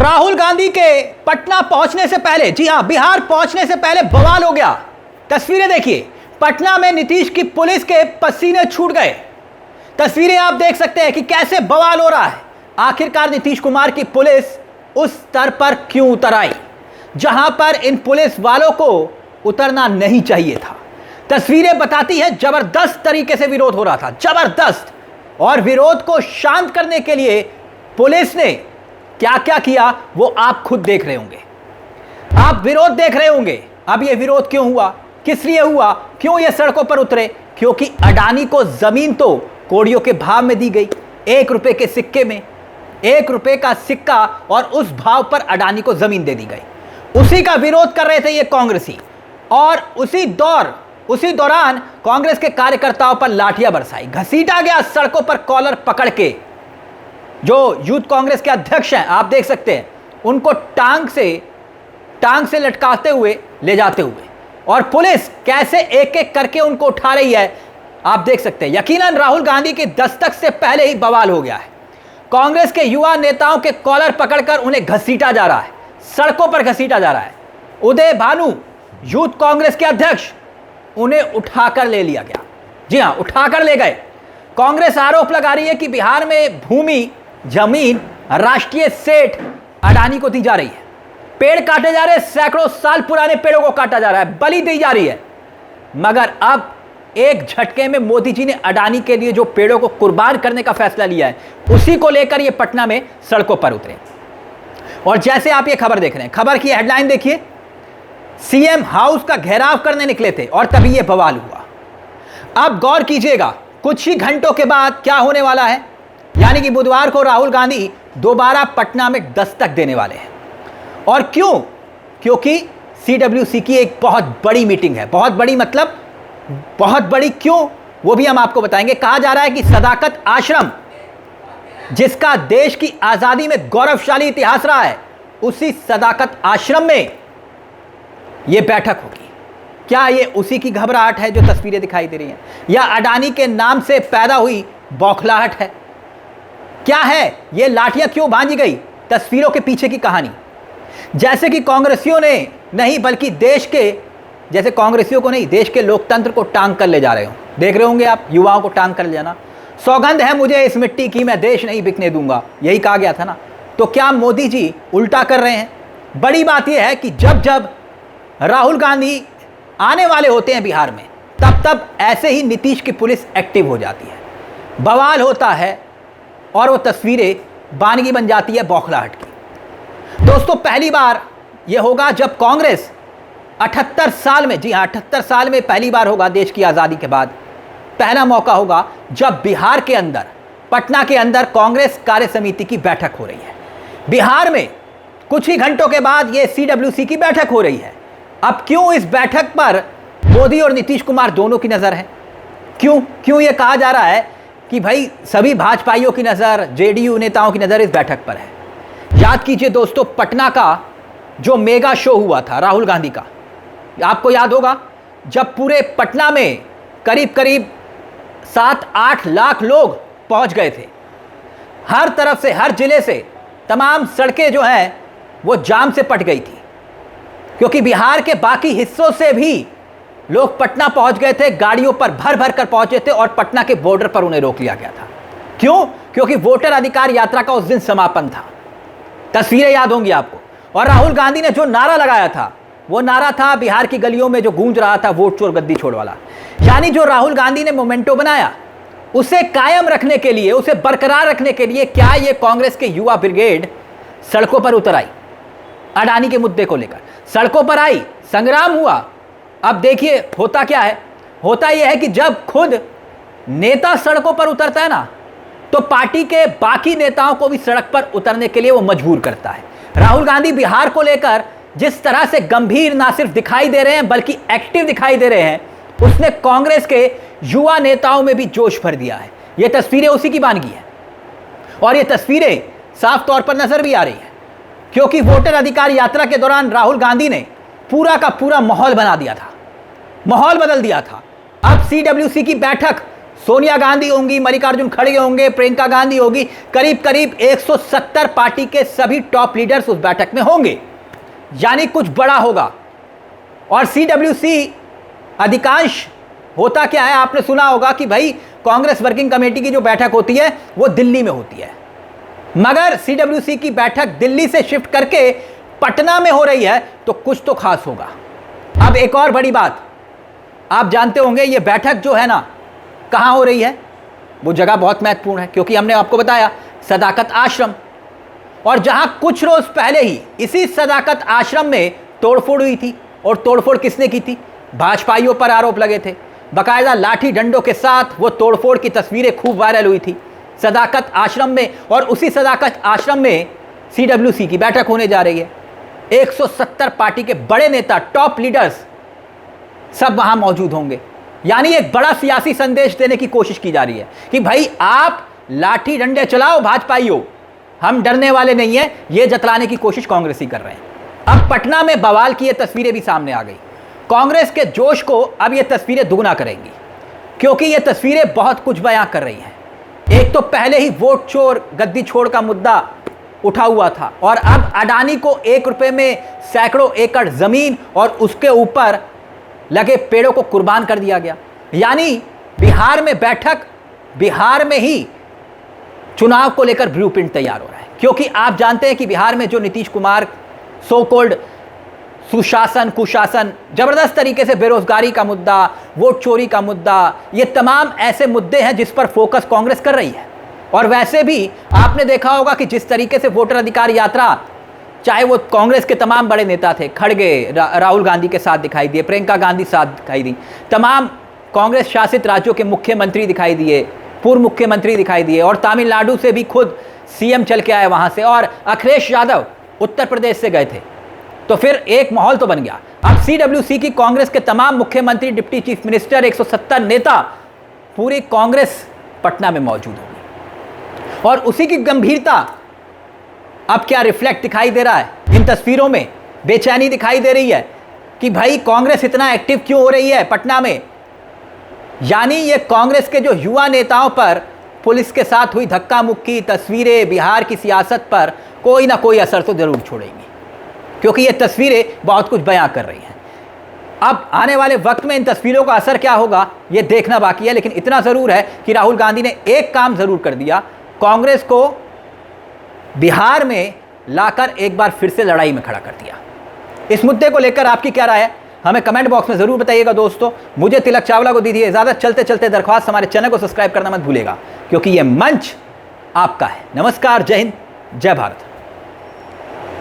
राहुल गांधी के पटना पहुंचने से पहले, जी हां, बिहार पहुंचने से पहले बवाल हो गया। तस्वीरें देखिए, पटना में नीतीश की पुलिस के पसीने छूट गए। तस्वीरें आप देख सकते हैं कि कैसे बवाल हो रहा है। आखिरकार नीतीश कुमार की पुलिस उस स्तर पर क्यों उतर आई जहां पर इन पुलिस वालों को उतरना नहीं चाहिए था। तस्वीरें बताती हैं जबरदस्त तरीके से विरोध हो रहा था, जबरदस्त। और विरोध को शांत करने के लिए पुलिस ने क्या क्या किया वो आप खुद देख रहे होंगे, आप विरोध देख रहे होंगे। अब ये विरोध क्यों हुआ, किस लिए हुआ, क्यों ये सड़कों पर उतरे? क्योंकि अडानी को जमीन तो कौड़ियों के भाव में दी गई, 1 रुपए के सिक्के में, 1 रुपए का सिक्का, और उस भाव पर अडानी को जमीन दे दी गई। उसी का विरोध कर रहे थे ये कांग्रेसी। और उसी दौरान कांग्रेस के कार्यकर्ताओं पर लाठियां बरसाई, घसीटा गया सड़कों पर कॉलर पकड़ के। जो यूथ कांग्रेस के अध्यक्ष हैं, आप देख सकते हैं, उनको टांग से लटकाते हुए ले जाते हुए, और पुलिस कैसे एक एक करके उनको उठा रही है, आप देख सकते हैं। यकीनन राहुल गांधी की दस्तक से पहले ही बवाल हो गया है। कांग्रेस के युवा नेताओं के कॉलर पकड़कर उन्हें घसीटा जा रहा है, सड़कों पर घसीटा जा रहा है। उदय भानु, यूथ कांग्रेस के अध्यक्ष, उन्हें उठाकर ले लिया गया। जी हां, उठाकर ले गए। कांग्रेस आरोप लगा रही है कि बिहार में भूमि, जमीन राष्ट्रीय सेठ अडानी को दी जा रही है। पेड़ काटे जा रहे हैं, सैकड़ों साल पुराने पेड़ों को काटा जा रहा है, बलि दी जा रही है। मगर अब एक झटके में मोदी जी ने अडानी के लिए जो पेड़ों को कुर्बान करने का फैसला लिया है, उसी को लेकर ये पटना में सड़कों पर उतरे। और जैसे आप ये खबर देख रहे हैं, खबर की हेडलाइन देखिए, सीएम हाउस का घेराव करने निकले थे और तभी ये बवाल हुआ। अब गौर कीजिएगा, कुछ ही घंटों के बाद क्या होने वाला है, यानी कि बुधवार को राहुल गांधी दोबारा पटना में दस्तक देने वाले हैं। और क्यों? क्योंकि सीडब्ल्यूसी की एक बहुत बड़ी मीटिंग है। बहुत बड़ी मतलब बहुत बड़ी क्यों, वो भी हम आपको बताएंगे। कहा जा रहा है कि सदाकत आश्रम, जिसका देश की आजादी में गौरवशाली इतिहास रहा है, उसी सदाकत आश्रम में यह बैठक होगी। क्या ये उसी की घबराहट है जो तस्वीरें दिखाई दे रही हैं, या अडानी के नाम से पैदा हुई बौखलाहट है? क्या है ये? लाठियां क्यों बांधी गई? तस्वीरों के पीछे की कहानी। जैसे कि कांग्रेसियों ने नहीं, बल्कि देश के लोकतंत्र को टांग कर ले जा रहे हो। देख रहे होंगे आप, युवाओं को टांग कर ले जाना। सौगंध है मुझे इस मिट्टी की, मैं देश नहीं बिकने दूंगा, यही कहा गया था ना। तो क्या मोदी जी उल्टा कर रहे हैं? बड़ी बात यह है कि जब जब राहुल गांधी आने वाले होते हैं बिहार में, तब तब ऐसे ही नीतीश की पुलिस एक्टिव हो जाती है, बवाल होता है, और वो तस्वीरें बानगी बन जाती है बौखलाहट की। दोस्तों, पहली बार यह होगा जब कांग्रेस 78 साल में, जी हाँ, 78 साल में पहली बार होगा, देश की आज़ादी के बाद पहला मौका होगा जब बिहार के अंदर, पटना के अंदर कांग्रेस कार्य समिति की बैठक हो रही है। बिहार में कुछ ही घंटों के बाद ये सीडब्ल्यूसी की बैठक हो रही है। अब क्यों इस बैठक पर मोदी और नीतीश कुमार दोनों की नज़र है? क्यों ये कहा जा रहा है कि भाई सभी भाजपाइयों की नज़र, जेडीयू नेताओं की नज़र इस बैठक पर है? याद कीजिए दोस्तों, पटना का जो मेगा शो हुआ था राहुल गांधी का, आपको याद होगा, जब पूरे पटना में करीब करीब 7-8 लाख लोग पहुंच गए थे। हर तरफ से, हर जिले से तमाम सड़कें जो हैं वो जाम से पट गई थी, क्योंकि बिहार के बाकी हिस्सों से भी लोग पटना पहुंच गए थे, गाड़ियों पर भर भर कर पहुंचे थे, और पटना के बॉर्डर पर उन्हें रोक लिया गया था। क्यों? क्योंकि वोटर अधिकार यात्रा का उस दिन समापन था। तस्वीरें याद होंगी आपको। और राहुल गांधी ने जो नारा लगाया था, वो नारा था बिहार की गलियों में जो गूंज रहा था, वोट चोर गद्दी छोड़ वाला। यानी जो राहुल गांधी ने मोमेंटो बनाया, उसे कायम रखने के लिए, उसे बरकरार रखने के लिए, क्या ये कांग्रेस के युवा ब्रिगेड सड़कों पर उतर आई? अडानी के मुद्दे को लेकर सड़कों पर आई, संग्राम हुआ। अब देखिए होता क्या है, होता यह है कि जब खुद नेता सड़कों पर उतरता है ना, तो पार्टी के बाकी नेताओं को भी सड़क पर उतरने के लिए वो मजबूर करता है। राहुल गांधी बिहार को लेकर जिस तरह से गंभीर ना सिर्फ दिखाई दे रहे हैं, बल्कि एक्टिव दिखाई दे रहे हैं, उसने कांग्रेस के युवा नेताओं में भी जोश भर दिया है। ये तस्वीरें उसी की बानगी है, और ये तस्वीरें साफ तौर पर नजर भी आ रही है, क्योंकि वोटर अधिकार यात्रा के दौरान राहुल गांधी ने पूरा का पूरा माहौल बना दिया था, माहौल बदल दिया था। अब सीडब्ल्यूसी की बैठक सोनिया गांधी होंगी, मल्लिकार्जुन खड़गे होंगे, प्रियंका गांधी होगी, करीब करीब 170 पार्टी के सभी टॉप लीडर्स उस बैठक में होंगे, यानी कुछ बड़ा होगा। और सीडब्ल्यूसी अधिकांश होता क्या है, आपने सुना होगा कि भाई कांग्रेस वर्किंग कमेटी की जो बैठक होती है वो दिल्ली में होती है, मगर सीडब्ल्यूसी की बैठक दिल्ली से शिफ्ट करके पटना में हो रही है, तो कुछ तो खास होगा। अब एक और बड़ी बात, आप जानते होंगे ये बैठक जो है ना कहां हो रही है, वो जगह बहुत महत्वपूर्ण है, क्योंकि हमने आपको बताया सदाकत आश्रम, और जहां कुछ रोज पहले ही इसी सदाकत आश्रम में तोड़फोड़ हुई थी। और तोड़फोड़ किसने की थी? भाजपाइयों पर आरोप लगे थे, बाकायदा लाठी डंडों के साथ वो तोड़फोड़ की तस्वीरें खूब वायरल हुई थी सदाकत आश्रम में। और उसी सदाकत आश्रम में सीडब्ल्यूसी की बैठक होने जा रही है। 170 पार्टी के बड़े नेता, टॉप लीडर्स सब वहां मौजूद होंगे, यानी एक बड़ा सियासी संदेश देने की कोशिश की जा रही है कि भाई आप लाठी डंडे चलाओ भाजपाइयों, हम डरने वाले नहीं हैं, ये जतलाने की कोशिश कांग्रेसी कर रहे हैं। अब पटना में बवाल की ये तस्वीरें भी सामने आ गई। कांग्रेस के जोश को अब ये तस्वीरें दुगना करेंगी, क्योंकि ये तस्वीरें बहुत कुछ बयां कर रही हैं। एक तो पहले ही वोट चोर गद्दी छोड़ का मुद्दा उठा हुआ था, और अब अडानी को 1 रुपए में सैकड़ों एकड़ जमीन और उसके ऊपर लगे पेड़ों को कुर्बान कर दिया गया। यानी बिहार में बैठक, बिहार में ही चुनाव को लेकर ब्लूप्रिंट तैयार हो रहा है, क्योंकि आप जानते हैं कि बिहार में जो नीतीश कुमार सो कॉल्ड सुशासन कुशासन, जबरदस्त तरीके से बेरोजगारी का मुद्दा, वोट चोरी का मुद्दा, ये तमाम ऐसे मुद्दे हैं जिस पर फोकस कांग्रेस कर रही है। और वैसे भी आपने देखा होगा कि जिस तरीके से वोटर अधिकार यात्रा, चाहे वो कांग्रेस के तमाम बड़े नेता थे, खड़गे राहुल गांधी के साथ दिखाई दिए, प्रियंका गांधी साथ दिखाई दी, तमाम कांग्रेस शासित राज्यों के मुख्यमंत्री दिखाई दिए, पूर्व मुख्यमंत्री दिखाई दिए, और तमिलनाडु से भी खुद सीएम चल के आए वहां से, और अखिलेश यादव उत्तर प्रदेश से गए थे। तो फिर एक माहौल तो बन गया। अब सीडब्ल्यूसी की कांग्रेस के तमाम मुख्यमंत्री, डिप्टी चीफ मिनिस्टर, 170 नेता, पूरी कांग्रेस पटना में मौजूद होगी। और उसी की गंभीरता अब क्या रिफ्लेक्ट दिखाई दे रहा है इन तस्वीरों में? बेचैनी दिखाई दे रही है कि भाई कांग्रेस इतना एक्टिव क्यों हो रही है पटना में। यानी ये कांग्रेस के जो युवा नेताओं पर पुलिस के साथ हुई धक्का मुक्की तस्वीरें बिहार की सियासत पर कोई ना कोई असर तो जरूर छोड़ेंगी, क्योंकि ये तस्वीरें बहुत कुछ बयां कर रही हैं। अब आने वाले वक्त में इन तस्वीरों का असर क्या होगा ये देखना बाकी है, लेकिन इतना ज़रूर है कि राहुल गांधी ने एक काम ज़रूर कर दिया, कांग्रेस को बिहार में लाकर एक बार फिर से लड़ाई में खड़ा कर दिया। इस मुद्दे को लेकर आपकी क्या राय है, हमें कमेंट बॉक्स में ज़रूर बताइएगा दोस्तों। मुझे तिलक चावला को दीजिए इजाज़त। चलते चलते दरख्वास्त, हमारे चैनल को सब्सक्राइब करना मत भूलिएगा, क्योंकि ये मंच आपका है। नमस्कार, जय हिंद, जय भारत।